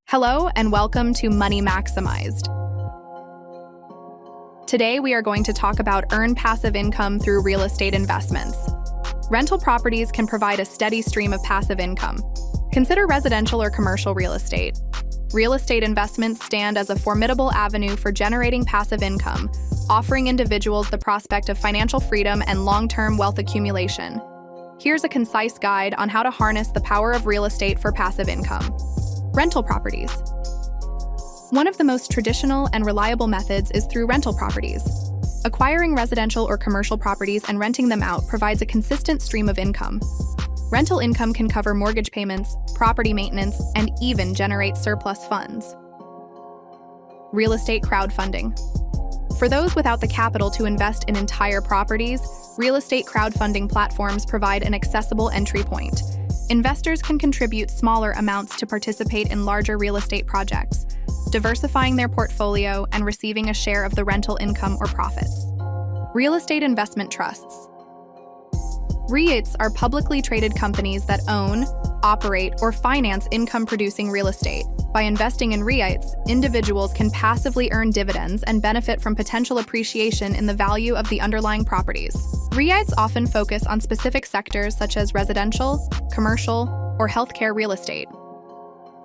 Hello and welcome to Money Maximized. Today we are going to talk about earn passive income through real estate investments. Rental properties can provide a steady stream of passive income. Consider residential or commercial real estate. Real estate investments stand as a formidable avenue for generating passive income, offering individuals the prospect of financial freedom and long-term wealth accumulation. Here's a concise guide on how to harness the power of real estate for passive income. Rental properties. One of the most traditional and reliable methods is through rental properties. Acquiring residential or commercial properties and renting them out provides a consistent stream of income. Rental income can cover mortgage payments, property maintenance, and even generate surplus funds. Real estate crowdfunding. For those without the capital to invest in entire properties, real estate crowdfunding platforms provide an accessible entry point. Investors can contribute smaller amounts to participate in larger real estate projects, diversifying their portfolio and receiving a share of the rental income or profits. Real estate investment trusts. REITs are publicly traded companies that own, operate, or finance income-producing real estate. By investing in REITs, individuals can passively earn dividends and benefit from potential appreciation in the value of the underlying properties. REITs often focus on specific sectors such as residential, commercial, or healthcare real estate.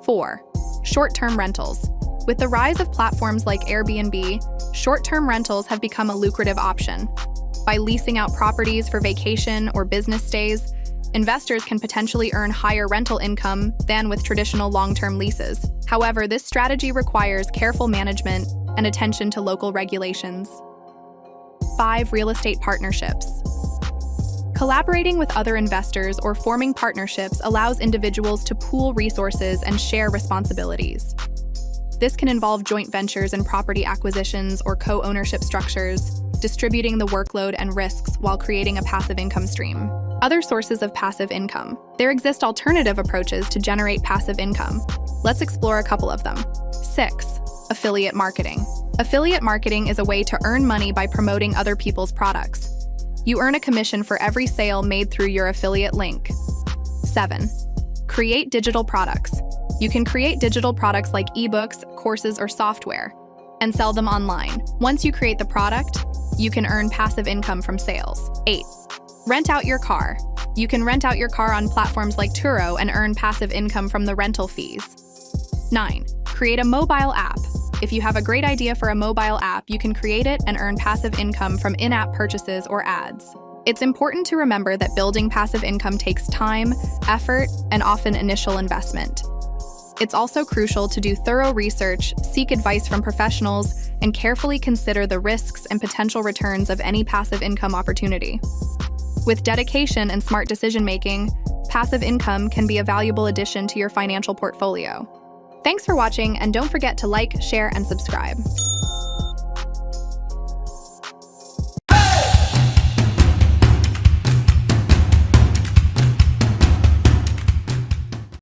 4. Short-term rentals. With the rise of platforms like Airbnb, short-term rentals have become a lucrative option. By leasing out properties for vacation or business stays, investors can potentially earn higher rental income than with traditional long-term leases. However, this strategy requires careful management and attention to local regulations. 5. Real estate partnerships. Collaborating with other investors or forming partnerships allows individuals to pool resources and share responsibilities. This can involve joint ventures in property acquisitions or co-ownership structures, distributing the workload and risks while creating a passive income stream. Other sources of passive income. There exist alternative approaches to generate passive income. Let's explore a couple of them. 6. Affiliate marketing. Affiliate marketing is a way to earn money by promoting other people's products. You earn a commission for every sale made through your affiliate link. 7. Create digital products. You can create digital products like ebooks, courses, or software, and sell them online. Once you create the product, you can earn passive income from sales. 8. Rent out your car. You can rent out your car on platforms like Turo and earn passive income from the rental fees. 9. Create a mobile app. If you have a great idea for a mobile app, you can create it and earn passive income from in-app purchases or ads. It's important to remember that building passive income takes time, effort, and often initial investment. It's also crucial to do thorough research, seek advice from professionals, and carefully consider the risks and potential returns of any passive income opportunity. With dedication and smart decision-making, passive income can be a valuable addition to your financial portfolio. Thanks for watching, and don't forget to like, share, and subscribe.